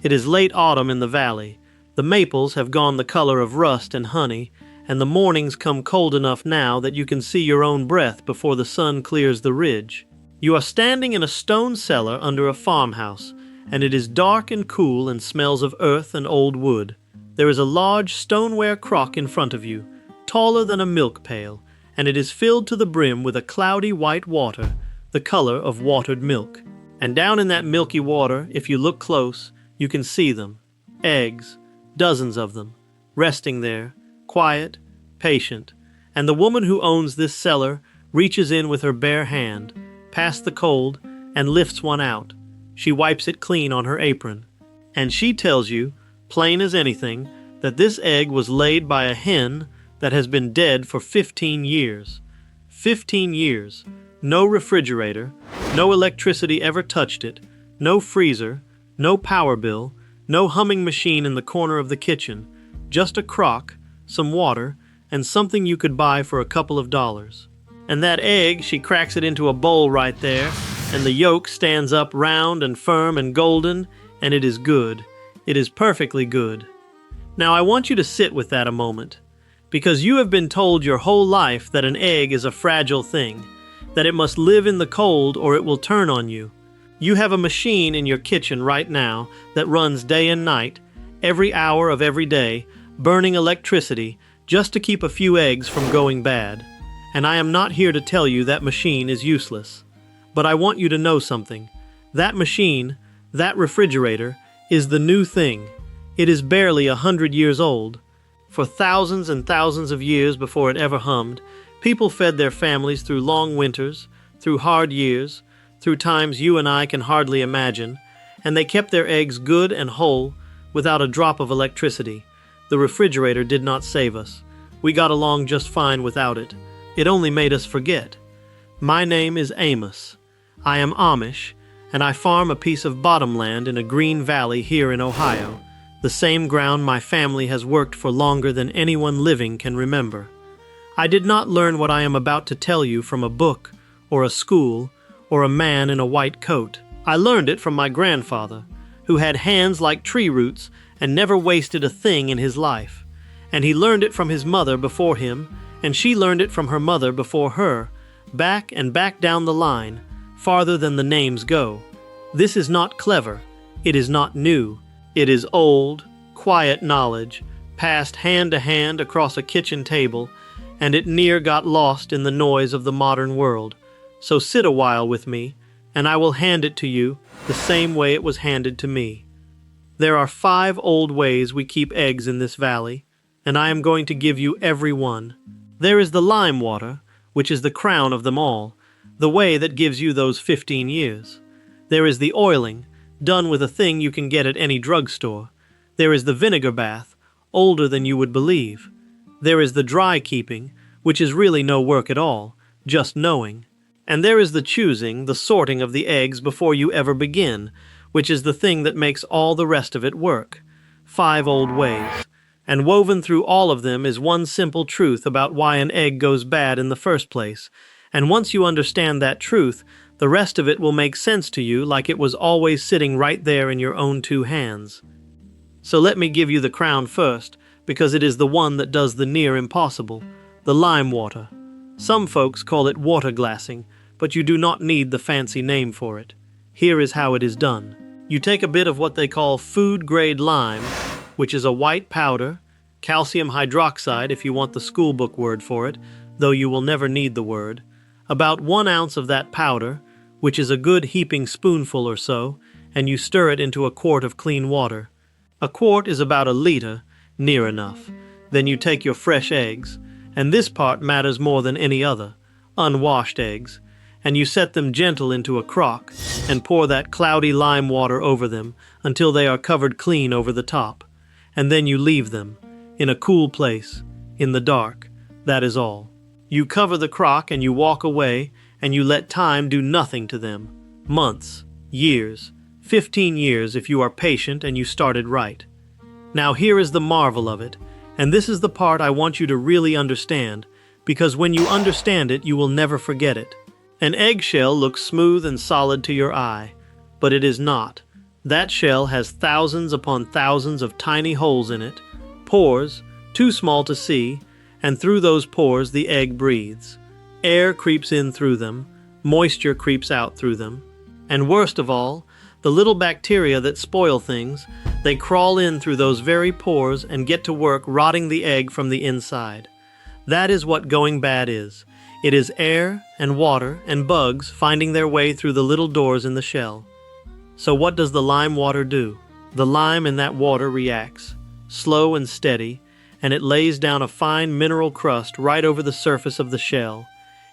It is late autumn in the valley. The maples have gone the color of rust and honey, and the mornings come cold enough now that you can see your own breath before the sun clears the ridge. You are standing in a stone cellar under a farmhouse, and it is dark and cool and smells of earth and old wood. There is a large stoneware crock in front of you, taller than a milk pail, and it is filled to the brim with a cloudy white water, the color of watered milk. And down in that milky water, if you look close, you can see them. Eggs, dozens of them, resting there, quiet, patient. And the woman who owns this cellar reaches in with her bare hand, past the cold, and lifts one out. She wipes it clean on her apron. And she tells you, plain as anything, that this egg was laid by a hen that has been dead for 15 years. 15 years. No refrigerator, no electricity ever touched it, no freezer, no power bill, no humming machine in the corner of the kitchen, just a crock, some water, and something you could buy for a couple of dollars. And that egg, she cracks it into a bowl right there, and the yolk stands up round and firm and golden, and it is good. It is perfectly good. Now I want you to sit with that a moment, because you have been told your whole life that an egg is a fragile thing, that it must live in the cold or it will turn on you. You have a machine in your kitchen right now that runs day and night, every hour of every day, burning electricity just to keep a few eggs from going bad. And I am not here to tell you that machine is useless. But I want you to know something. That machine, that refrigerator, is the new thing. It is barely 100 years old. For thousands and thousands of years before it ever hummed, people fed their families through long winters, through hard years, through times you and I can hardly imagine, and they kept their eggs good and whole without a drop of electricity. The refrigerator did not save us. We got along just fine without it. It only made us forget. My name is Amos. I am Amish, and I farm a piece of bottomland in a green valley here in Ohio, the same ground my family has worked for longer than anyone living can remember. I did not learn what I am about to tell you from a book, or a school, or a man in a white coat. I learned it from my grandfather, who had hands like tree roots and never wasted a thing in his life. And he learned it from his mother before him, and she learned it from her mother before her, back and back down the line, farther than the names go. This is not clever. It is not new. It is old, quiet knowledge, passed hand to hand across a kitchen table, and it near got lost in the noise of the modern world. So sit a while with me, and I will hand it to you the same way it was handed to me. There are 5 old ways we keep eggs in this valley, and I am going to give you every one. There is the lime water, which is the crown of them all, the way that gives you those 15 years. There is the oiling, done with a thing you can get at any drugstore. There is the vinegar bath, older than you would believe. There is the dry keeping, which is really no work at all, just knowing. And there is the choosing, the sorting of the eggs before you ever begin, which is the thing that makes all the rest of it work. 5 old ways. And woven through all of them is one simple truth about why an egg goes bad in the first place. And once you understand that truth, the rest of it will make sense to you like it was always sitting right there in your own 2 hands. So let me give you the crown first, because it is the one that does the near impossible, the lime water. Some folks call it water glassing, but you do not need the fancy name for it. Here is how it is done. You take a bit of what they call food-grade lime, which is a white powder, calcium hydroxide if you want the schoolbook word for it, though you will never need the word, about 1 ounce of that powder, which is a good heaping spoonful or so, and you stir it into a quart of clean water. A quart is about 1 liter, near enough. Then you take your fresh eggs, and this part matters more than any other, unwashed eggs, and you set them gentle into a crock, and pour that cloudy lime water over them until they are covered clean over the top. And then you leave them, in a cool place, in the dark. That is all. You cover the crock and you walk away, and you let time do nothing to them. Months, years, 15 years if you are patient and you started right. Now here is the marvel of it, and this is the part I want you to really understand, because when you understand it, you will never forget it. An eggshell looks smooth and solid to your eye, but it is not. That shell has thousands upon thousands of tiny holes in it, pores, too small to see, and through those pores the egg breathes. Air creeps in through them, moisture creeps out through them, and worst of all, the little bacteria that spoil things, they crawl in through those very pores and get to work rotting the egg from the inside. That is what going bad is. It is air and water and bugs finding their way through the little doors in the shell. So what does the lime water do? The lime in that water reacts, slow and steady, and it lays down a fine mineral crust right over the surface of the shell.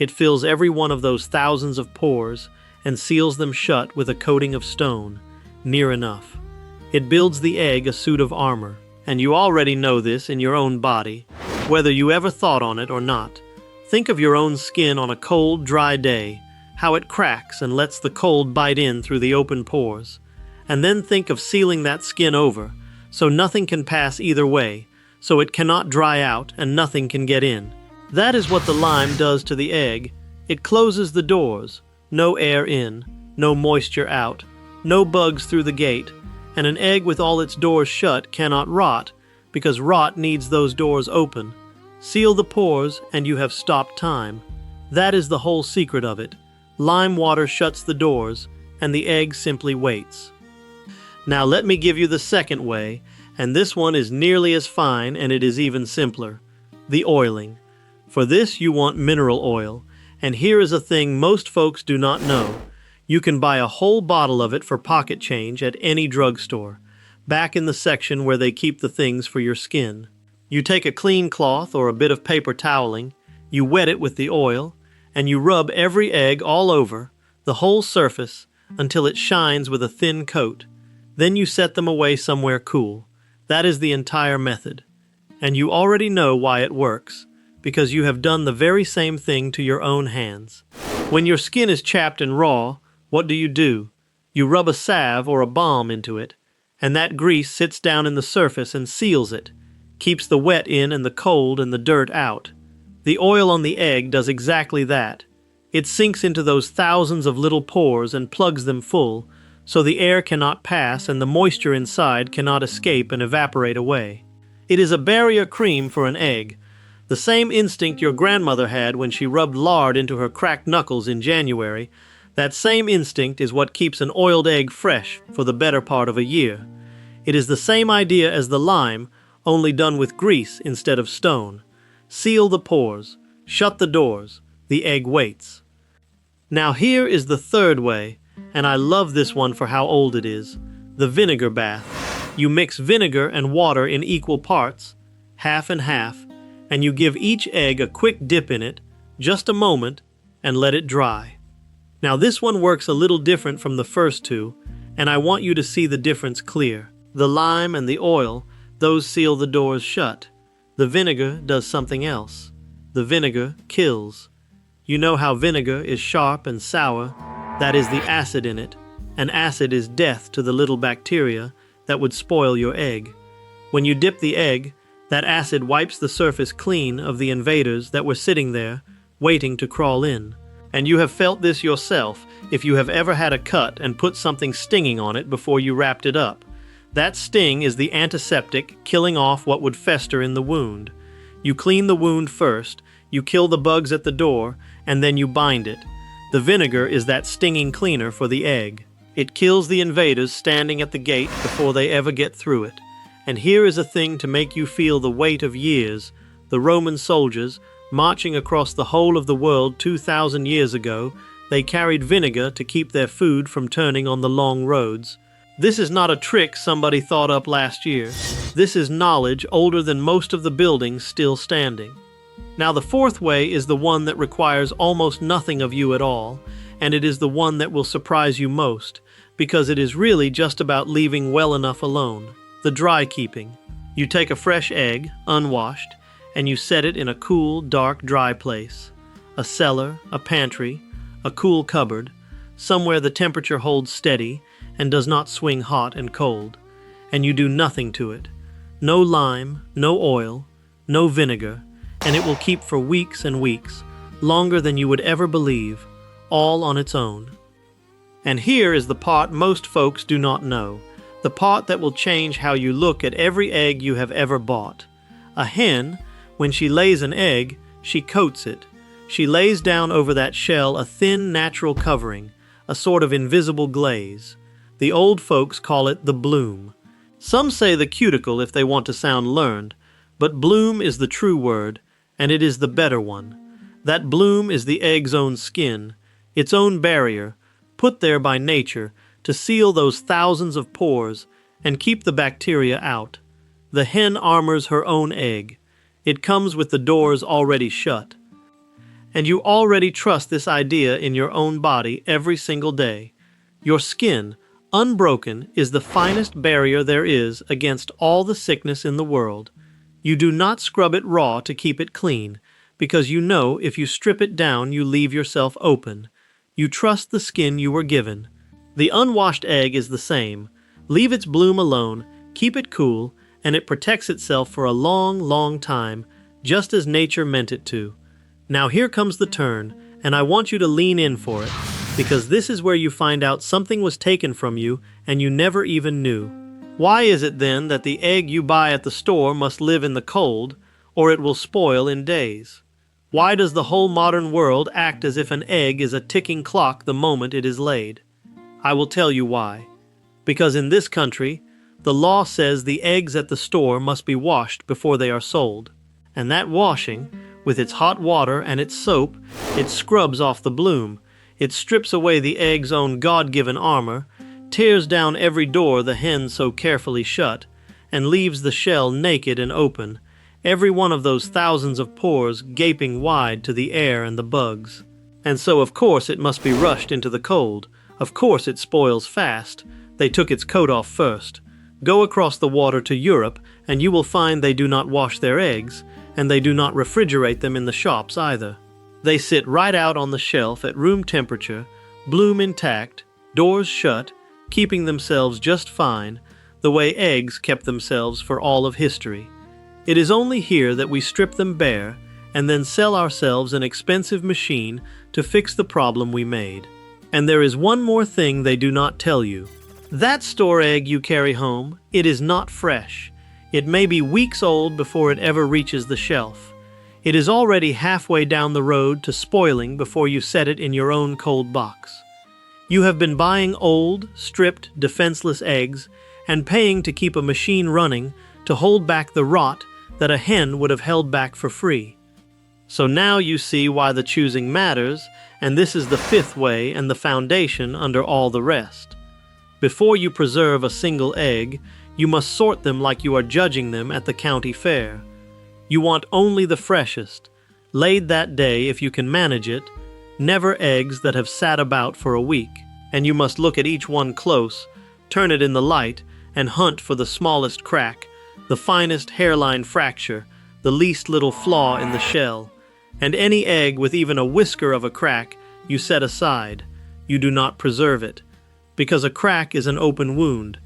It fills every one of those thousands of pores and seals them shut with a coating of stone, near enough. It builds the egg a suit of armor, and you already know this in your own body, whether you ever thought on it or not. Think of your own skin on a cold, dry day, how it cracks and lets the cold bite in through the open pores. And then think of sealing that skin over, so nothing can pass either way, so it cannot dry out and nothing can get in. That is what the lime does to the egg. It closes the doors, no air in, no moisture out, no bugs through the gate, and an egg with all its doors shut cannot rot, because rot needs those doors open. Seal the pores and you have stopped time. That is the whole secret of it. Lime water shuts the doors, and the egg simply waits. Now let me give you the second way, and this one is nearly as fine and it is even simpler. The oiling. For this you want mineral oil, and here is a thing most folks do not know. You can buy a whole bottle of it for pocket change at any drugstore, back in the section where they keep the things for your skin. You take a clean cloth or a bit of paper toweling, you wet it with the oil, and you rub every egg all over, the whole surface, until it shines with a thin coat. Then you set them away somewhere cool. That is the entire method. And you already know why it works, because you have done the very same thing to your own hands. When your skin is chapped and raw, what do? You rub a salve or a balm into it, and that grease sits down in the surface and seals it, keeps the wet in and the cold and the dirt out. The oil on the egg does exactly that. It sinks into those thousands of little pores and plugs them full, so the air cannot pass and the moisture inside cannot escape and evaporate away. It is a barrier cream for an egg, the same instinct your grandmother had when she rubbed lard into her cracked knuckles in January. That same instinct is what keeps an oiled egg fresh for the better part of a year. It is the same idea as the lime, only done with grease instead of stone. Seal the pores, shut the doors, the egg waits. Now here is the third way, and I love this one for how old it is. The vinegar bath. You mix vinegar and water in equal parts, half and half, and you give each egg a quick dip in it, just a moment, and let it dry. Now this one works a little different from the first two, and I want you to see the difference clear. The lime and the oil, those seal the doors shut. The vinegar does something else. The vinegar kills. You know how vinegar is sharp and sour? That is the acid in it, and acid is death to the little bacteria that would spoil your egg. When you dip the egg, that acid wipes the surface clean of the invaders that were sitting there, waiting to crawl in. And you have felt this yourself if you have ever had a cut and put something stinging on it before you wrapped it up. That sting is the antiseptic killing off what would fester in the wound. You clean the wound first, you kill the bugs at the door, and then you bind it. The vinegar is that stinging cleaner for the egg. It kills the invaders standing at the gate before they ever get through it. And here is a thing to make you feel the weight of years. The Roman soldiers, marching across the whole of the world 2,000 years ago, they carried vinegar to keep their food from turning on the long roads. This is not a trick somebody thought up last year. This is knowledge older than most of the buildings still standing. Now the fourth way is the one that requires almost nothing of you at all, and it is the one that will surprise you most, because it is really just about leaving well enough alone. The dry keeping. You take a fresh egg, unwashed, and you set it in a cool, dark, dry place. A cellar, a pantry, a cool cupboard, somewhere the temperature holds steady and does not swing hot and cold, and you do nothing to it. No lime, no oil, no vinegar, and it will keep for weeks and weeks, longer than you would ever believe, all on its own. And here is the part most folks do not know, the part that will change how you look at every egg you have ever bought. A hen, when she lays an egg, she coats it. She lays down over that shell a thin, natural covering, a sort of invisible glaze. The old folks call it the bloom. Some say the cuticle if they want to sound learned, but bloom is the true word, and it is the better one. That bloom is the egg's own skin, its own barrier, put there by nature to seal those thousands of pores and keep the bacteria out. The hen armors her own egg. It comes with the doors already shut. And you already trust this idea in your own body every single day. Your skin, unbroken, is the finest barrier there is against all the sickness in the world. You do not scrub it raw to keep it clean, because you know if you strip it down you leave yourself open. You trust the skin you were given. The unwashed egg is the same. Leave its bloom alone, keep it cool, and it protects itself for a long, long time, just as nature meant it to. Now here comes the turn, and I want you to lean in for it, because this is where you find out something was taken from you and you never even knew. Why is it then that the egg you buy at the store must live in the cold, or it will spoil in days? Why does the whole modern world act as if an egg is a ticking clock the moment it is laid? I will tell you why. Because in this country, the law says the eggs at the store must be washed before they are sold. And that washing, with its hot water and its soap, it scrubs off the bloom. It strips away the egg's own God-given armor, tears down every door the hen so carefully shut, and leaves the shell naked and open, every one of those thousands of pores gaping wide to the air and the bugs. And so of course it must be rushed into the cold. Of course it spoils fast. They took its coat off first. Go across the water to Europe, and you will find they do not wash their eggs, and they do not refrigerate them in the shops either. They sit right out on the shelf at room temperature, bloom intact, doors shut, keeping themselves just fine, the way eggs kept themselves for all of history. It is only here that we strip them bare, and then sell ourselves an expensive machine to fix the problem we made. And there is one more thing they do not tell you. That store egg you carry home, it is not fresh. It may be weeks old before it ever reaches the shelf. It is already halfway down the road to spoiling before you set it in your own cold box. You have been buying old, stripped, defenseless eggs and paying to keep a machine running to hold back the rot that a hen would have held back for free. So now you see why the choosing matters, and this is the fifth way and the foundation under all the rest. Before you preserve a single egg, you must sort them like you are judging them at the county fair. You want only the freshest, laid that day if you can manage it, never eggs that have sat about for a week, and you must look at each one close, turn it in the light, and hunt for the smallest crack, the finest hairline fracture, the least little flaw in the shell. And any egg with even a whisker of a crack you set aside. You do not preserve it, because a crack is an open wound.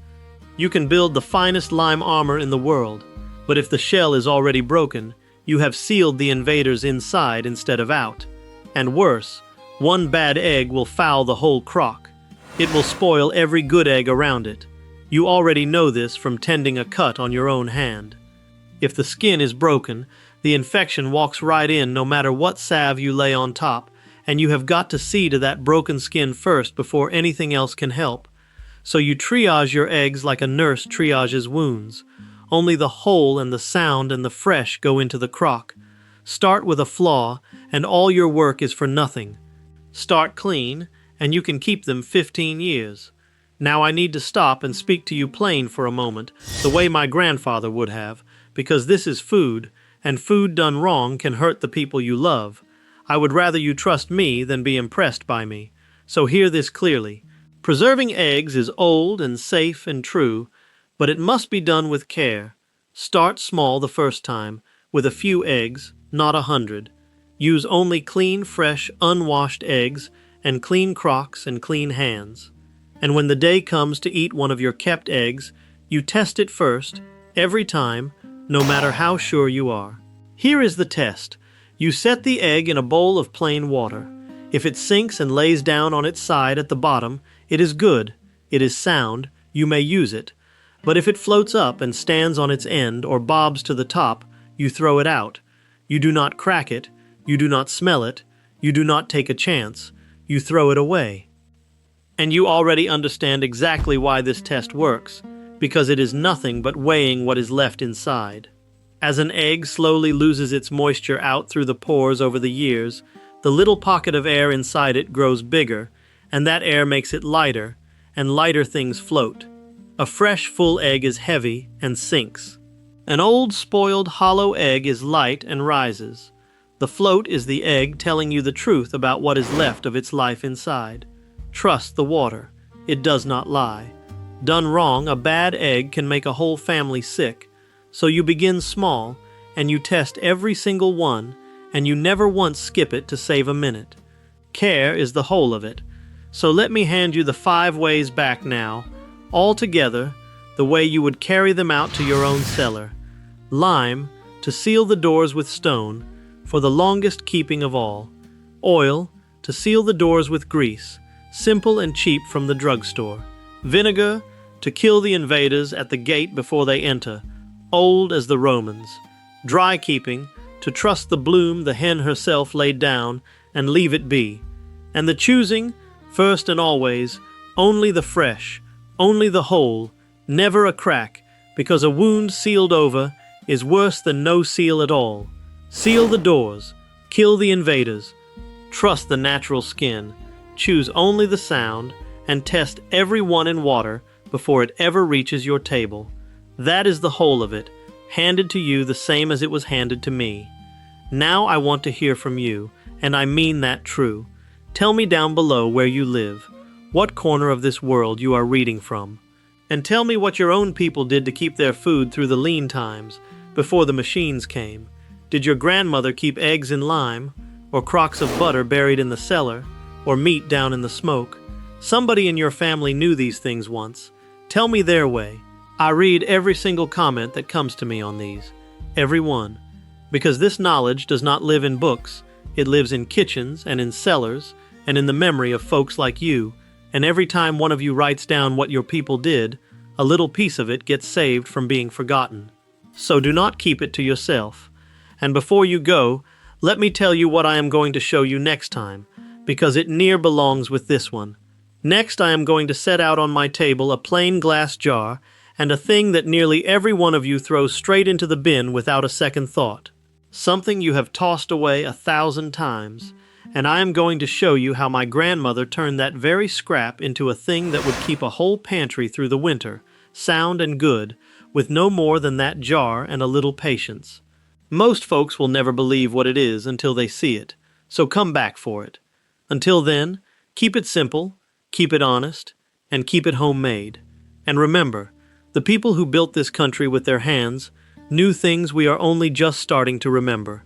You can build the finest lime armor in the world, but if the shell is already broken, you have sealed the invaders inside instead of out. And worse, one bad egg will foul the whole crock. It will spoil every good egg around it. You already know this from tending a cut on your own hand. If the skin is broken, the infection walks right in no matter what salve you lay on top, and you have got to see to that broken skin first before anything else can help. So you triage your eggs like a nurse triages wounds. Only the whole and the sound and the fresh go into the crock. Start with a flaw, and all your work is for nothing. Start clean, and you can keep them 15 years. Now I need to stop and speak to you plain for a moment, the way my grandfather would have, because this is food, and food done wrong can hurt the people you love. I would rather you trust me than be impressed by me. So hear this clearly. Preserving eggs is old and safe and true, but it must be done with care. Start small the first time, with a few eggs, not 100. Use only clean, fresh, unwashed eggs, and clean crocks and clean hands. And when the day comes to eat one of your kept eggs, you test it first, every time, no matter how sure you are. Here is the test. You set the egg in a bowl of plain water. If it sinks and lays down on its side at the bottom, It is good, it is sound, you may use it. But if it floats up and stands on its end or bobs to the top, you throw it out. You do not crack it, you do not smell it, you do not take a chance, you throw it away. And you already understand exactly why this test works, because it is nothing but weighing what is left inside. As an egg slowly loses its moisture out through the pores over the years, the little pocket of air inside it grows bigger, and that air makes it lighter, and lighter things float. A fresh, full egg is heavy and sinks. An old, spoiled, hollow egg is light and rises. The float is the egg telling you the truth about what is left of its life inside. Trust the water. It does not lie. Done wrong, a bad egg can make a whole family sick. So you begin small, and you test every single one, and you never once skip it to save a minute. Care is the whole of it. So let me hand you the 5 ways back now, all together, the way you would carry them out to your own cellar. Lime, to seal the doors with stone, for the longest keeping of all. Oil, to seal the doors with grease, simple and cheap from the drugstore. Vinegar, to kill the invaders at the gate before they enter, old as the Romans. Dry keeping, to trust the bloom the hen herself laid down and leave it be. And the choosing, first and always, only the fresh, only the whole, never a crack, because a wound sealed over is worse than no seal at all. Seal the doors, kill the invaders, trust the natural skin, choose only the sound, and test every one in water before it ever reaches your table. That is the whole of it, handed to you the same as it was handed to me. Now I want to hear from you, and I mean that true. Tell me down below where you live, what corner of this world you are reading from. And tell me what your own people did to keep their food through the lean times, before the machines came. Did your grandmother keep eggs in lime, or crocks of butter buried in the cellar, or meat down in the smoke? Somebody in your family knew these things once. Tell me their way. I read every single comment that comes to me on these. Every one. Because this knowledge does not live in books. It lives in kitchens and in cellars and in the memory of folks like you. And every time one of you writes down what your people did, a little piece of it gets saved from being forgotten. So do not keep it to yourself. And before you go, let me tell you what I am going to show you next time, because it near belongs with this one. Next, I am going to set out on my table a plain glass jar and a thing that nearly every one of you throws straight into the bin without a second thought. Something you have tossed away 1,000 times, and I am going to show you how my grandmother turned that very scrap into a thing that would keep a whole pantry through the winter, sound and good, with no more than that jar and a little patience. Most folks will never believe what it is until they see it, so come back for it. Until then, keep it simple, keep it honest, and keep it homemade. And remember, the people who built this country with their hands knew things we are only just starting to remember.